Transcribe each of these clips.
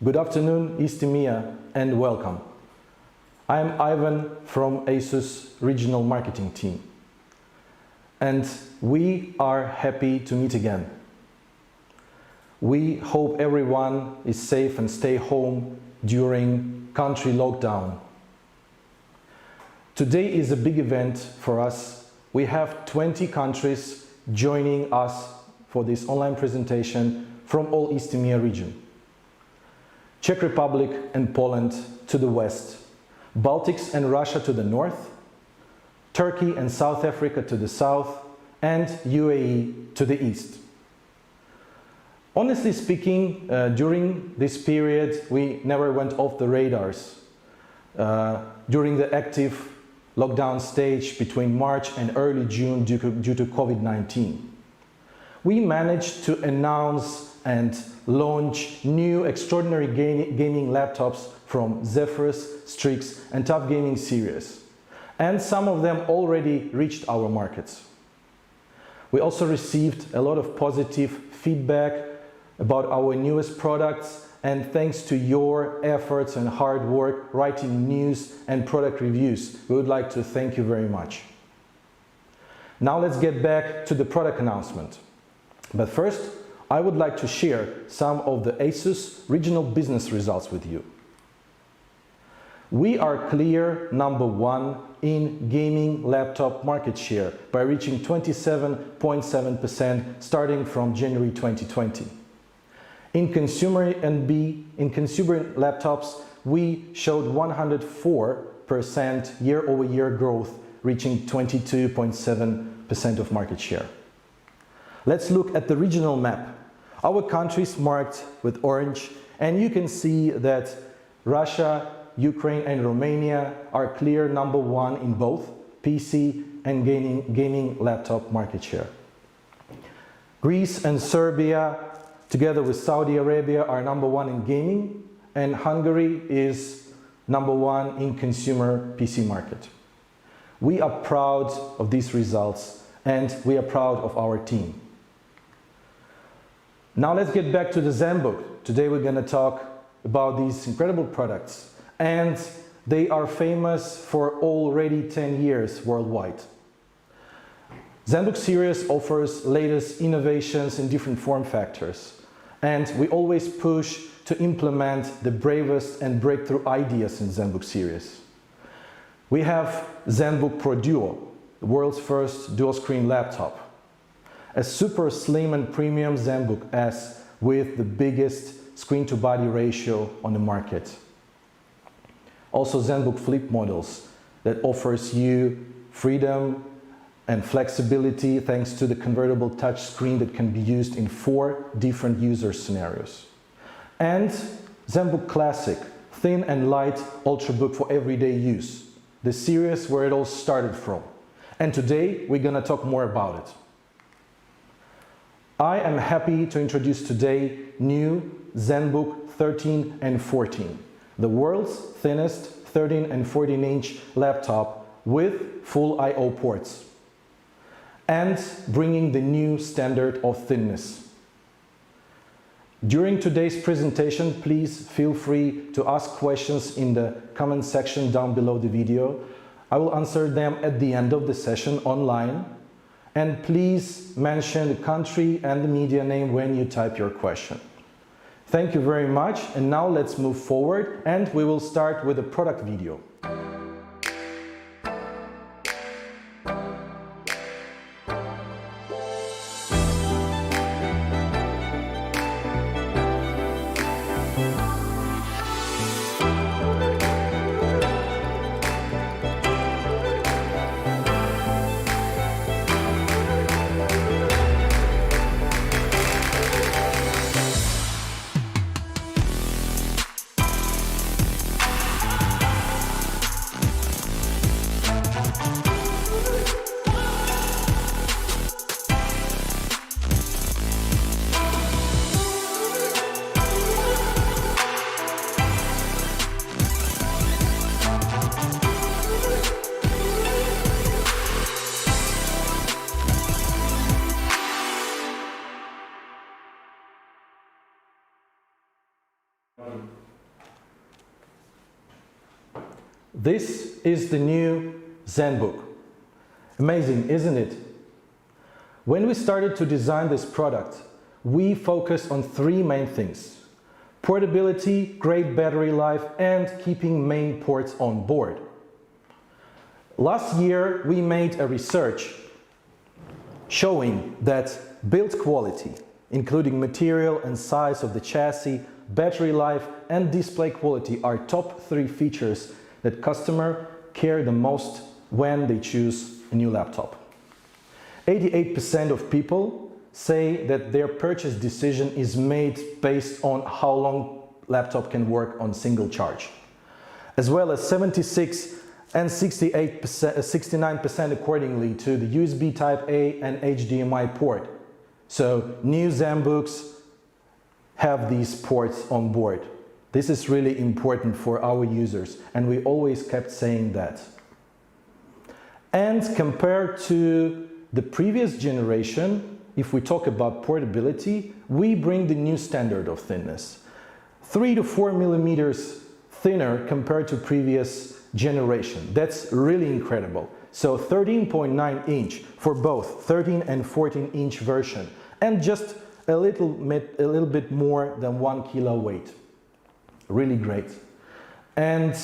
Good afternoon, Istimia, and welcome. I am Ivan from ASUS Regional Marketing Team, and we are happy to meet again. We hope everyone is safe and stay home during country lockdown. Today is a big event for us. We have 20 countries joining us for this online presentation from all East EMEA region. Czech Republic and Poland to the west, Baltics and Russia to the north, Turkey and South Africa to the south, and UAE to the east. Honestly speaking, during this period, we never went off the radars. During the active lockdown stage between March and early June due to COVID-19. We managed to announce and launch new extraordinary gaming laptops from Zephyrus, Strix and Tough Gaming Series. And some of them already reached our markets. We also received a lot of positive feedback about our newest products, and thanks to your efforts and hard work writing news and product reviews, we would like to thank you very much. Now let's get back to the product announcement. But first, I would like to share some of the ASUS regional business results with you. We are clear number one in gaming laptop market share by reaching 27.7% starting from January 2020. In consumer laptops, we showed 104% year-over-year growth, reaching 22.7% of market share. Let's look at the regional map. Our countries marked with orange, and you can see that Russia, Ukraine and Romania are clear number one in both PC and gaming laptop market share. Greece and Serbia, together with Saudi Arabia, are number one in gaming, and Hungary is number one in consumer PC market. We are proud of these results, and we are proud of our team. Now let's get back to the ZenBook. Today we're going to talk about these incredible products, and they are famous for already 10 years worldwide. ZenBook Series offers latest innovations in different form factors, and we always push to implement the bravest and breakthrough ideas in ZenBook Series. We have ZenBook Pro Duo, the world's first dual-screen laptop. A super slim and premium ZenBook S with the biggest screen-to-body ratio on the market. Also ZenBook Flip models that offers you freedom and flexibility thanks to the convertible touch screen that can be used in 4 different user scenarios. And ZenBook Classic, thin and light ultrabook for everyday use, the series where it all started from. And today we're gonna talk more about it. I am happy to introduce today new ZenBook 13 and 14, the world's thinnest 13 and 14-inch laptop with full I/O ports, and bringing the new standard of thinness. During today's presentation, please feel free to ask questions in the comment section down below the video. I will answer them at the end of the session online. And please mention the country and the media name when you type your question. Thank you very much, and now let's move forward, and we will start with a product video. This is the new ZenBook. Amazing, isn't it? When we started to design this product, we focused on three main things: portability, great battery life, and keeping main ports on board. Last year, we made a research showing that build quality, including material and size of the chassis, battery life, and display quality are top three features that customers care the most when they choose a new laptop. 88% of people say that their purchase decision is made based on how long laptop can work on single charge, as well as 76 and 69% accordingly to the USB Type A and HDMI port. So new ZenBooks have these ports on board. This is really important for our users, and we always kept saying that. And compared to the previous generation, if we talk about portability, we bring the new standard of thinness. 3 to 4 millimeters thinner compared to previous generation. That's really incredible. So 13.9 inch for both 13 and 14 inch version, and just a little bit more than 1 kilo weight. Really great. And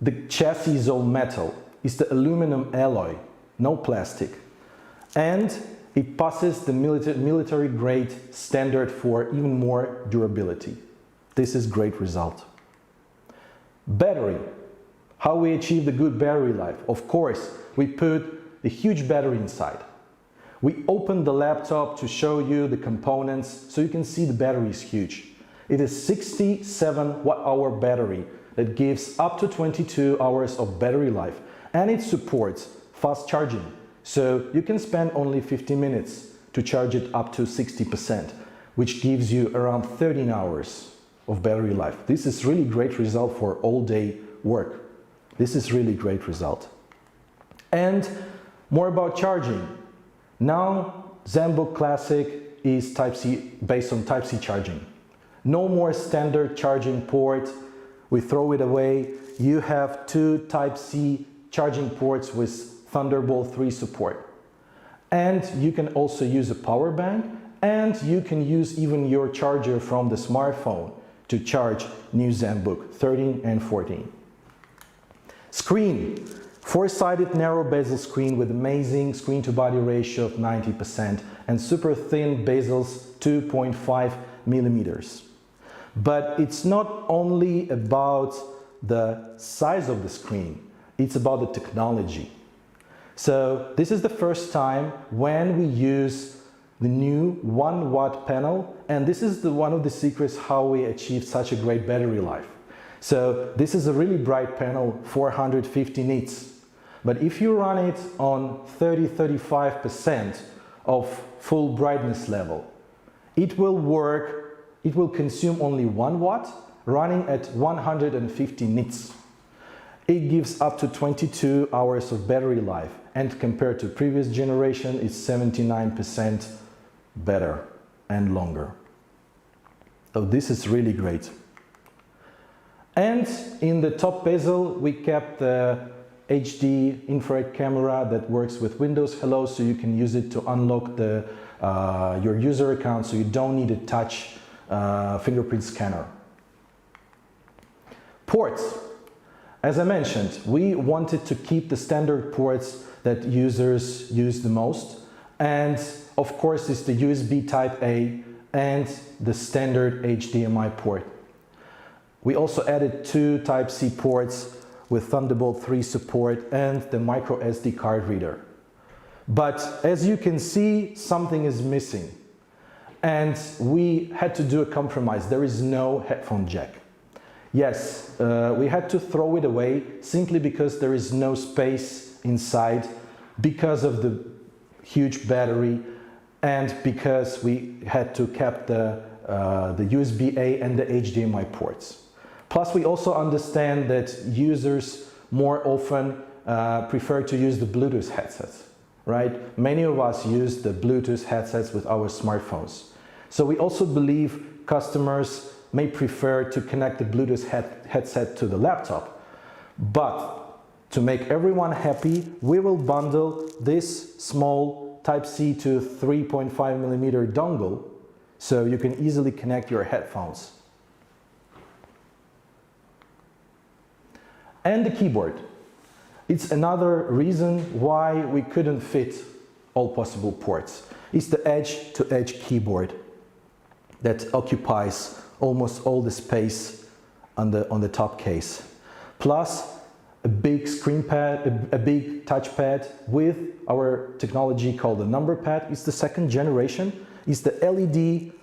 the chassis is all metal. It's the aluminum alloy, no plastic. And it passes the military grade standard for even more durability. This is great result. Battery. How we achieve the good battery life? Of course, we put a huge battery inside. We open the laptop to show you the components so you can see the battery is huge. It is 67 watt-hour battery that gives up to 22 hours of battery life, and it supports fast charging. So you can spend only 50 minutes to charge it up to 60%, which gives you around 13 hours of battery life. This is really great result for all day work. This is really great result. And more about charging. Now ZenBook Classic is Type-C, based on Type-C charging. No more standard charging port. We throw it away. You have two Type-C charging ports with Thunderbolt 3 support. And you can also use a power bank, and you can use even your charger from the smartphone to charge new ZenBook 13 and 14. Screen. 4-sided narrow bezel screen with amazing screen to body ratio of 90% and super thin bezels 2.5 millimeters. But it's not only about the size of the screen, it's about the technology. So this is the first time when we use the new 1 watt panel, and this is one of the secrets how we achieved such a great battery life. So this is a really bright panel, 450 nits. But if you run it on 30-35% of full brightness level, it will work, it will consume only 1 watt, running at 150 nits. It gives up to 22 hours of battery life, and compared to previous generation, it's 79% better and longer. So this is really great. And in the top bezel, we kept the HD infrared camera that works with Windows Hello, so you can use it to unlock your user account, so you don't need a touch fingerprint scanner. Ports. As I mentioned, we wanted to keep the standard ports that users use the most, and of course it's the USB Type A and the standard HDMI port. We also added two Type-C ports with Thunderbolt 3 support and the micro SD card reader. But as you can see, something is missing, and we had to do a compromise. There is no headphone jack. Yes, we had to throw it away simply because there is no space inside because of the huge battery, and because we had to keep the USB-A and the HDMI ports. Plus, we also understand that users more often prefer to use the Bluetooth headsets, right? Many of us use the Bluetooth headsets with our smartphones. So we also believe customers may prefer to connect the Bluetooth headset to the laptop. But to make everyone happy, we will bundle this small Type-C to 3.5mm dongle so you can easily connect your headphones. And the keyboard. It's another reason why we couldn't fit all possible ports. It's the edge-to-edge keyboard that occupies almost all the space on the top case. Plus a big screen pad, a big touchpad with our technology called the number pad. It's the second generation. It's the LED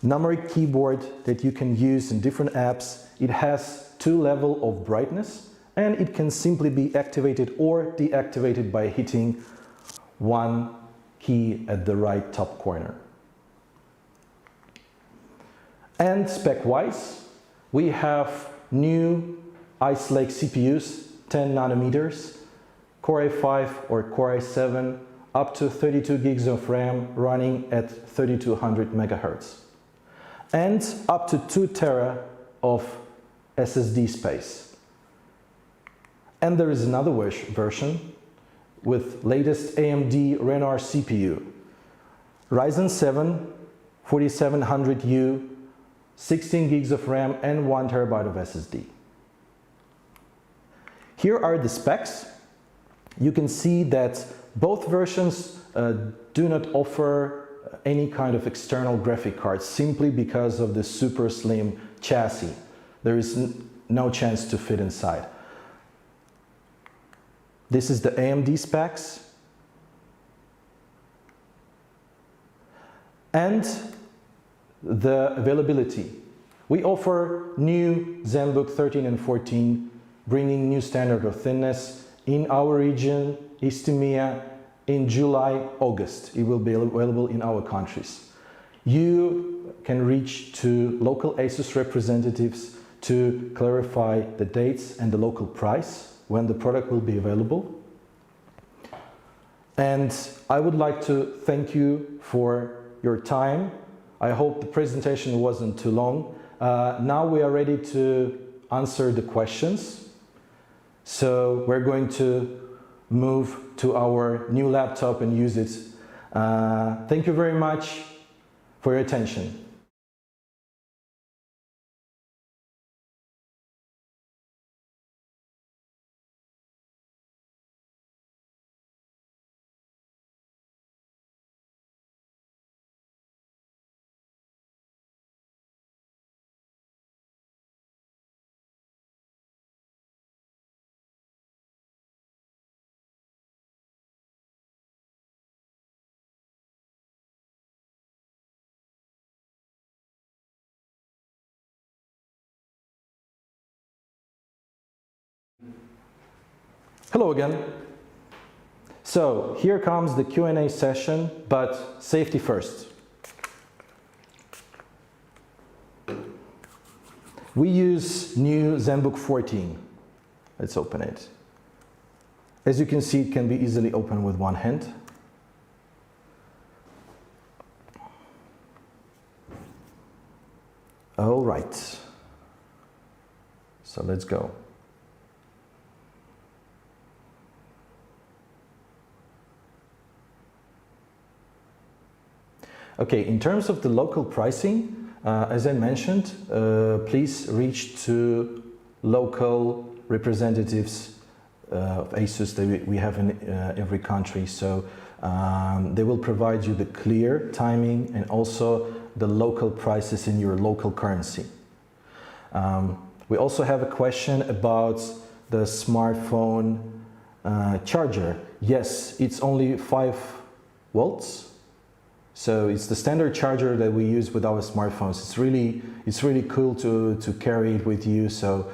numeric keyboard that you can use in different apps. It has 2 levels of brightness, and it can simply be activated or deactivated by hitting one key at the right top corner. And spec-wise, we have new Ice Lake CPUs, 10 nanometers, Core i5 or Core i7, up to 32 gigs of RAM running at 3200 megahertz, and up to 2 tera of SSD space. And there is another version with latest AMD Radeon CPU, Ryzen 7 4700U, 16 gigs of RAM and 1 terabyte of SSD. Here are the specs. You can see that both versions do not offer any kind of external graphic cards simply because of the super slim chassis. There is no chance to fit inside. This is the AMD specs. And the availability. We offer new ZenBook 13 and 14, bringing new standard of thinness in our region, East EMEA, in July, August. It will be available in our countries. You can reach to local ASUS representatives to clarify the dates and the local price when the product will be available. And I would like to thank you for your time. I hope the presentation wasn't too long. Now we are ready to answer the questions. So we're going to move to our new laptop and use it. Thank you very much for your attention. Hello again. So here comes the Q&A session, but safety first. We use new ZenBook 14. Let's open it. As you can see, it can be easily opened with one hand. All right. So let's go. Okay, in terms of the local pricing, as I mentioned, please reach to local representatives of ASUS that we have in every country. So they will provide you the clear timing and also the local prices in your local currency. We also have a question about the smartphone charger. Yes, it's only 5 volts. So it's the standard charger that we use with our smartphones. It's really cool to carry it with you, so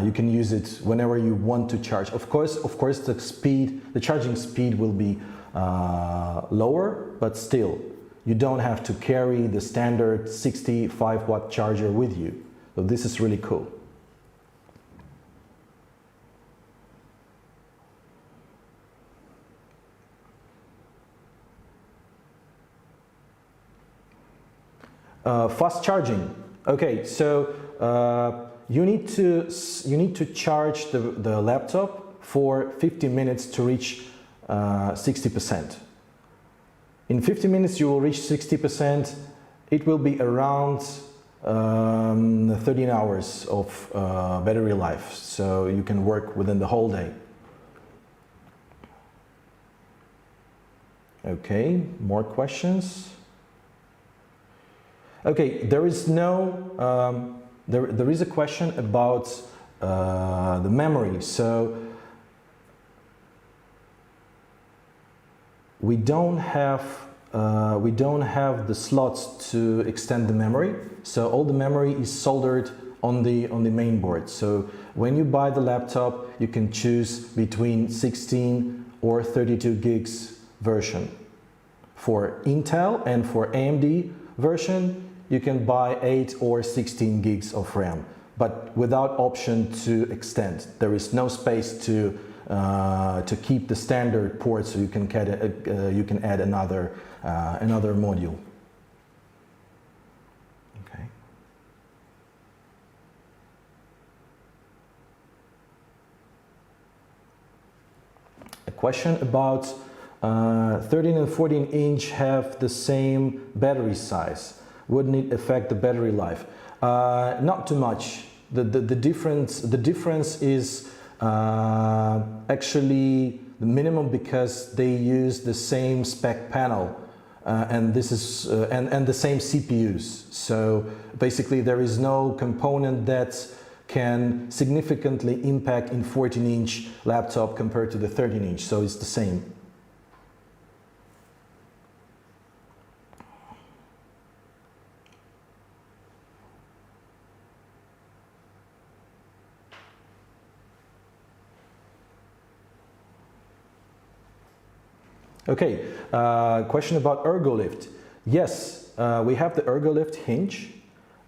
you can use it whenever you want to charge. Of course, the charging speed will be lower, but still, you don't have to carry the standard 65-watt charger with you. So this is really cool. Fast charging. Okay, so you need to charge the laptop for 50 minutes to reach 60%. In 50 minutes you will reach 60%. It will be around 13 hours of battery life, so you can work within the whole day. Okay, more questions? Okay, there is no, there is a question about the memory. So we don't have the slots to extend the memory. So all the memory is soldered on the main board. So when you buy the laptop, you can choose between 16 or 32 gigs version. For Intel and for AMD version, you can buy 8 or 16 gigs of RAM, but without option to extend. There is no space to keep the standard port, so you can add another module. Okay. A question about 13 and 14 inch have the same battery size. Wouldn't it affect the battery life? Not too much. The difference is actually the minimum, because they use the same spec panel and this is and the same CPUs. So basically there is no component that can significantly impact in 14-inch laptop compared to the 13-inch. So it's the same. Okay, question about ErgoLift. Yes, we have the ErgoLift hinge.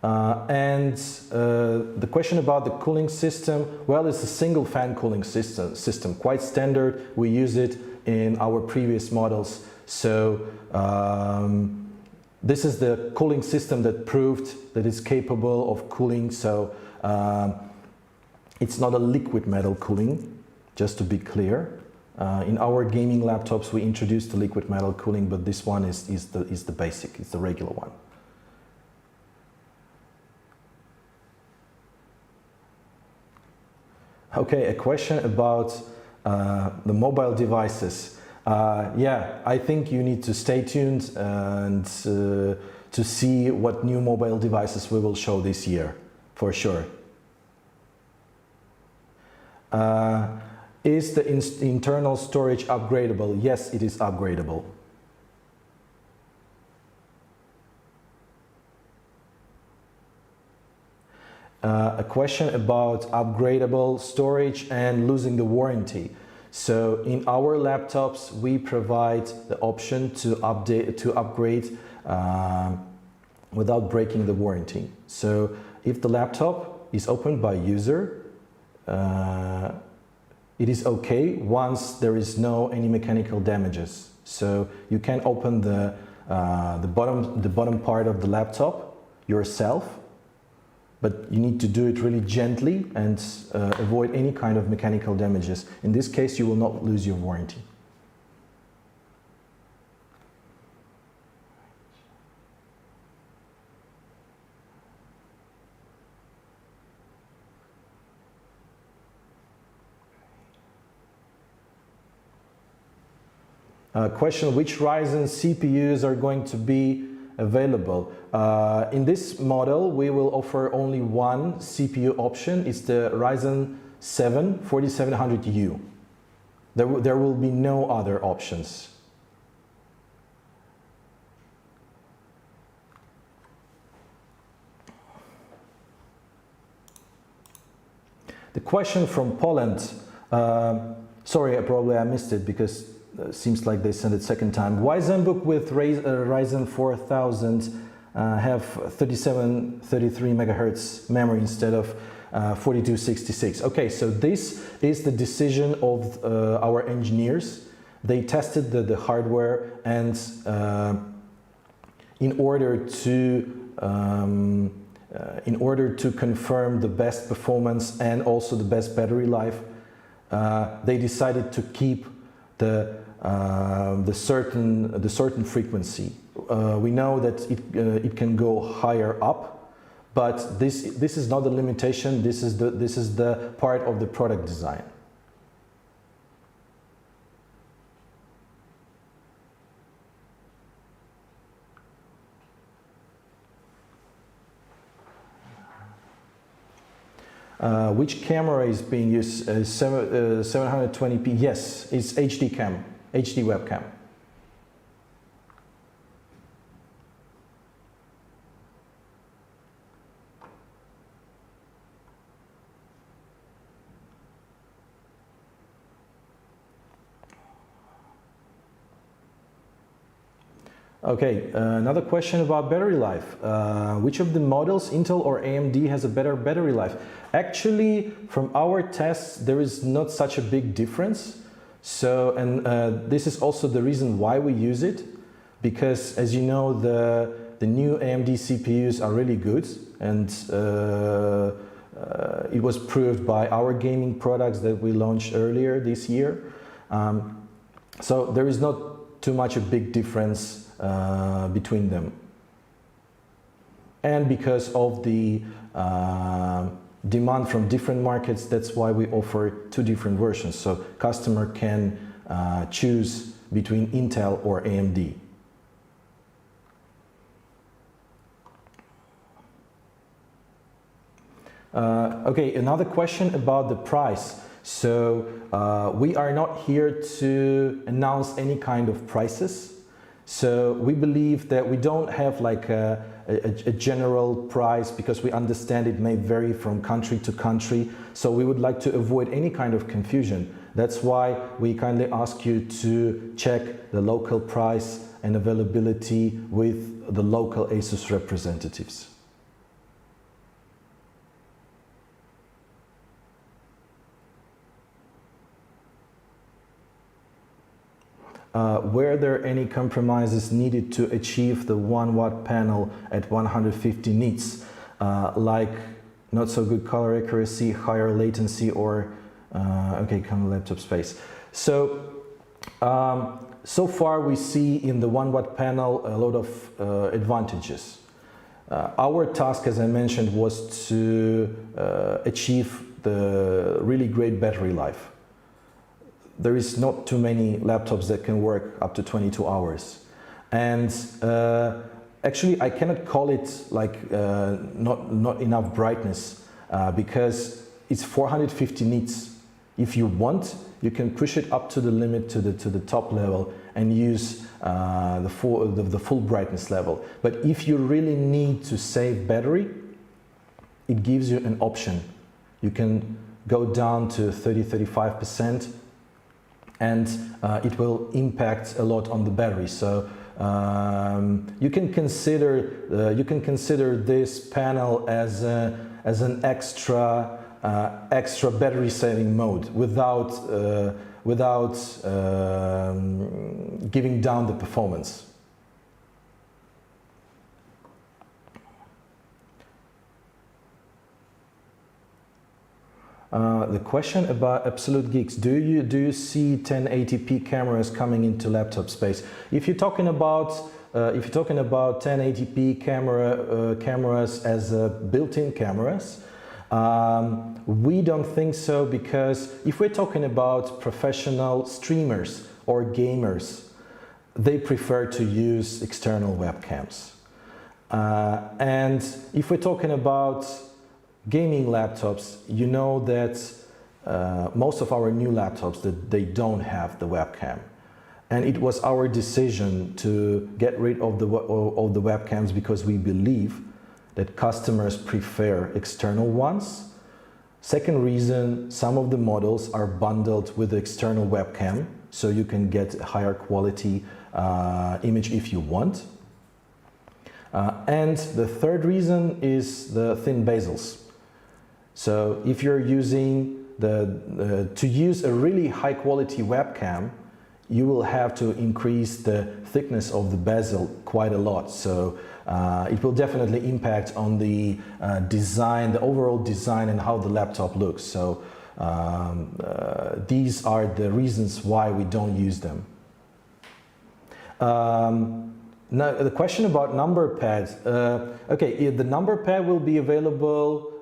And the question about the cooling system, well, it's a single fan cooling system, quite standard. We use it in our previous models. So this is the cooling system that proved that it's capable of cooling. So it's not a liquid metal cooling, just to be clear. In our gaming laptops, we introduced the liquid metal cooling, but this one is the basic, it's the regular one. Okay, a question about the mobile devices. Yeah, I think you need to stay tuned and to see what new mobile devices we will show this year, for sure. Is the internal storage upgradable? Yes, it is upgradable. A question about upgradable storage and losing the warranty. So in our laptops, we provide the option to upgrade without breaking the warranty. So if the laptop is opened by user, it is okay once there is any mechanical damages. So you can open the bottom part of the laptop yourself, but you need to do it really gently and avoid any kind of mechanical damages. In this case, you will not lose your warranty. Question, which Ryzen CPUs are going to be available? In this model, we will offer only one CPU option. It's the Ryzen 7 4700U. There will be no other options. The question from Poland, sorry, probably I missed it because seems like they sent it second time. Why ZenBook with Ryzen 4000 have 3733 megahertz memory instead of 4266? Okay, so this is the decision of our engineers. They tested the hardware, and in order to in order to confirm the best performance and also the best battery life, they decided to keep the certain frequency. We know that it can go higher up, but this is not the limitation. This is the part of the product design. Which camera is being used? 720p. Yes, it's HD cam, HD webcam. Okay, another question about battery life. Which of the models, Intel or AMD, has a better battery life? Actually, from our tests, there is not such a big difference. So, and this is also the reason why we use it, because as you know, the new AMD CPUs are really good, and it was proved by our gaming products that we launched earlier this year. So there is not too much a big difference between them, and because of the demand from different markets, that's why we offer two different versions, so customer can choose between Intel or AMD. Okay, another question about the price. So we are not here to announce any kind of prices. So we believe that we don't have like a general price, because we understand it may vary from country to country. So we would like to avoid any kind of confusion. That's why we kindly ask you to check the local price and availability with the local ASUS representatives. Were there any compromises needed to achieve the 1 watt panel at 150 nits, like not so good color accuracy, higher latency, or okay, common laptop space? So so far we see in the 1 watt panel a lot of advantages. Our task, as I mentioned, was to achieve the really great battery life. There is not too many laptops that can work up to 22 hours. And actually, I cannot call it like not enough brightness, because it's 450 nits. If you want, you can push it up to the limit, to the top level, and use the full brightness level. But if you really need to save battery, it gives you an option. You can go down to 30–35%. And it will impact a lot on the battery. So you can consider this panel as an extra battery saving mode without giving down the performance. The question about Absolute Geeks: Do you see 1080p cameras coming into laptop space? If you're talking about 1080p cameras as built-in cameras, we don't think so, because if we're talking about professional streamers or gamers, they prefer to use external webcams. And if we're talking about gaming laptops, you know that most of our new laptops, that they don't have the webcam, and it was our decision to get rid of the webcams, because we believe that customers prefer external ones. Second reason, some of the models are bundled with the external webcam, so you can get a higher quality image if you want. And the third reason is the thin bezels. So if you're using to use a really high quality webcam, you will have to increase the thickness of the bezel quite a lot. So it will definitely impact on the design, the overall design and how the laptop looks. So these are the reasons why we don't use them. Now the question about number pads. Okay, the number pad will be available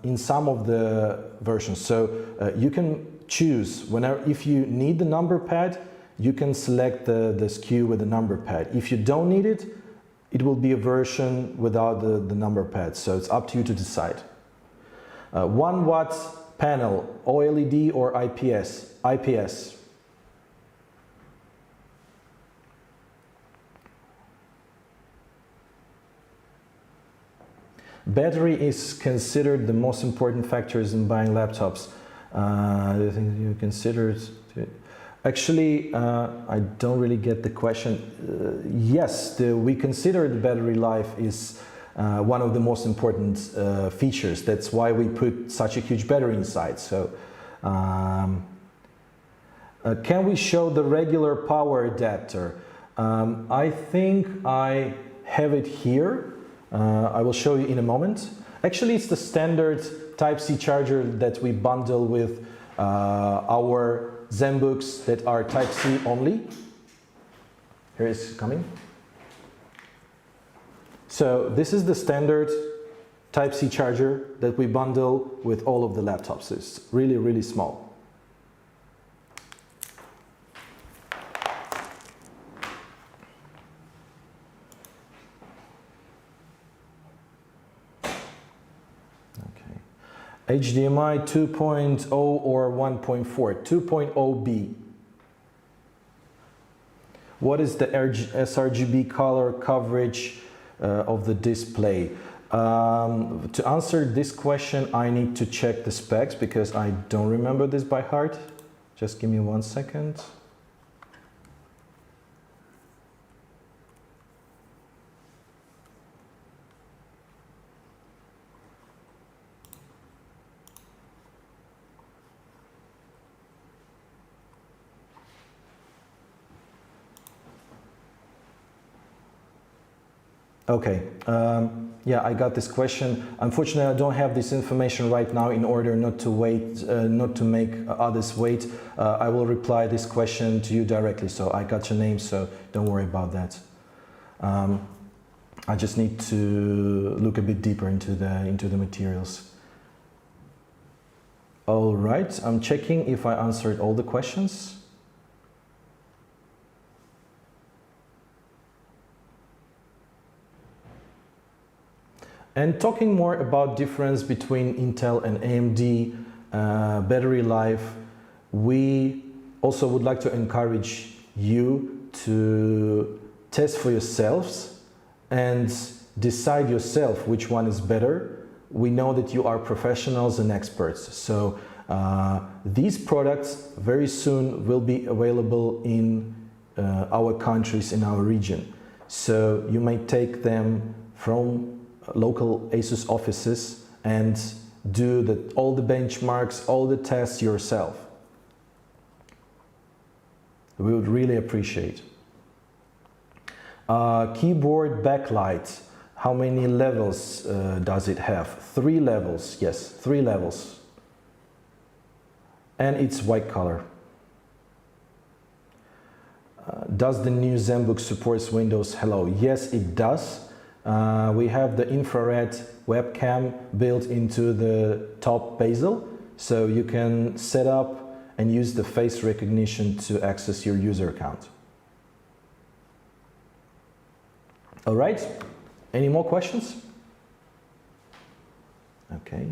in some of the versions. So you can choose whenever, if you need the number pad, you can select the SKU with the number pad. If you don't need it, it will be a version without the number pad. So it's up to you to decide. 1 watt panel, OLED or IPS? IPS. Battery is considered the most important factors in buying laptops. The things you considered. Actually, I don't really get the question. Yes, we consider the battery life is one of the most important features. That's why we put such a huge battery inside. So, can we show the regular power adapter? I think I have it here. I will show you in a moment. Actually, it's the standard Type-C charger that we bundle with our ZenBooks that are Type-C only. Here it's coming. So this is the standard Type-C charger that we bundle with all of the laptops. It's really, really small. HDMI 2.0 or 1.4, 2.0B. What is the sRGB color coverage of the display? To answer this question, I need to check the specs because I don't remember this by heart. Just give me 1 second. Okay, yeah, I got this question. Unfortunately, I don't have this information right now in order not to wait, not to make others wait. I will reply this question to you directly. So I got your name, so don't worry about that. I just need to look a bit deeper into the materials. All right, I'm checking if I answered all the questions. And talking more about difference between Intel and AMD battery life, we also would like to encourage you to test for yourselves and decide yourself which one is better. We know that you are professionals and experts, so these products very soon will be available in our countries, in our region. So you may take them from local ASUS offices and do all the benchmarks, all the tests yourself. We would really appreciate. Keyboard backlight, how many levels does it have? 3 levels, yes, 3 levels. And it's white color. Does the new ZenBook supports Windows Hello? Yes, it does. We have the infrared webcam built into the top bezel, so you can set up and use the face recognition to access your user account. All right, any more questions? Okay.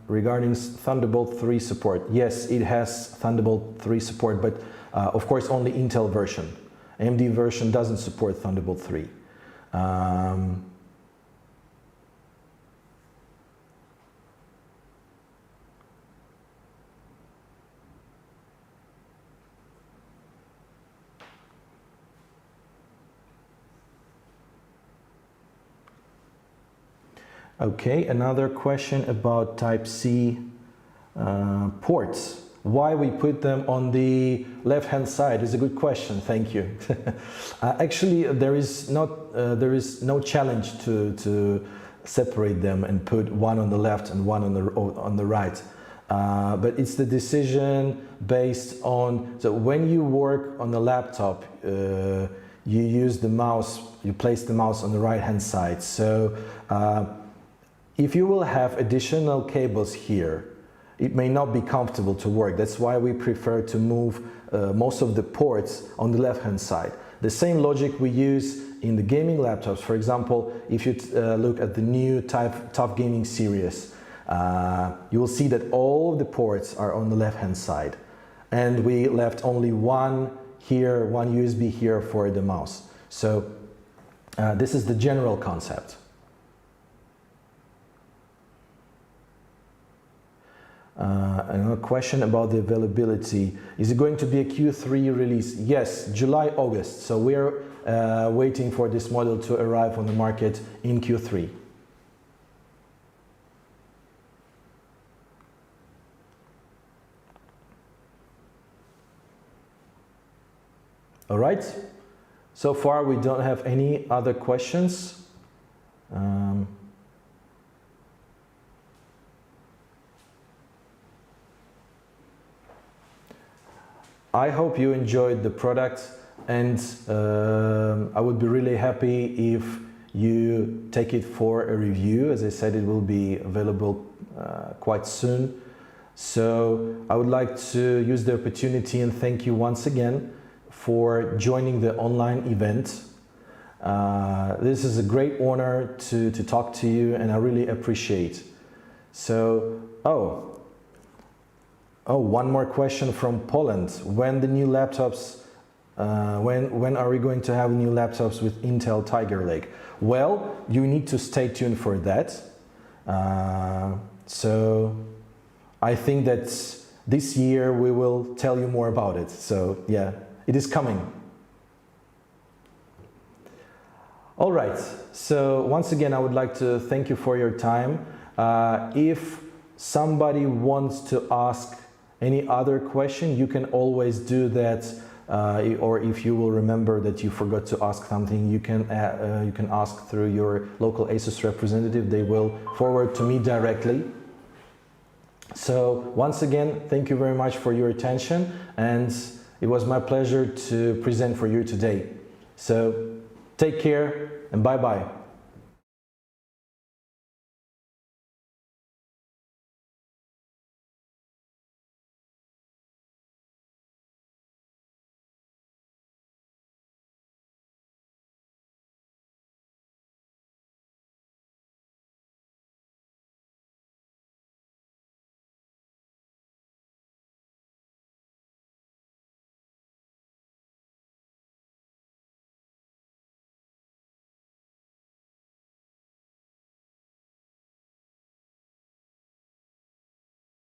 Regarding Thunderbolt 3 support, yes, it has Thunderbolt 3 support, but of course only Intel version. AMD version doesn't support Thunderbolt 3. Okay, another question about Type-C ports. Why we put them on the left-hand side is a good question. Thank you. Actually, there is no challenge to separate them and put one on the left and one on the right. But it's the decision based on, so when you work on the laptop, you use the mouse, you place the mouse on the right hand side. So if you will have additional cables here, it may not be comfortable to work. That's why we prefer to move most of the ports on the left hand side. The same logic we use in the gaming laptops. For example, if you look at the new TUF Gaming Series, you will see that all of the ports are on the left hand side, and we left only one here, one USB here for the mouse. So this is the general concept. Another question about the availability. Is it going to be a Q3 release? Yes, July, August. So we're waiting for this model to arrive on the market in Q3. All right, so far we don't have any other questions. I hope you enjoyed the product, and I would be really happy if you take it for a review. As I said, it will be available quite soon. So I would like to use the opportunity and thank you once again for joining the online event. This is a great honor to talk to you, and I really appreciate. So, one more question from Poland. When the new laptops, when are we going to have new laptops with Intel Tiger Lake? Well, you need to stay tuned for that. So I think that this year we will tell you more about it. So yeah, it is coming. All right, so once again, I would like to thank you for your time. If somebody wants to ask any other question, you can always do that, or if you will remember that you forgot to ask something, you can ask through your local ASUS representative. They will forward to me directly. So once again, thank you very much for your attention, and it was my pleasure to present for you today. So take care and bye-bye.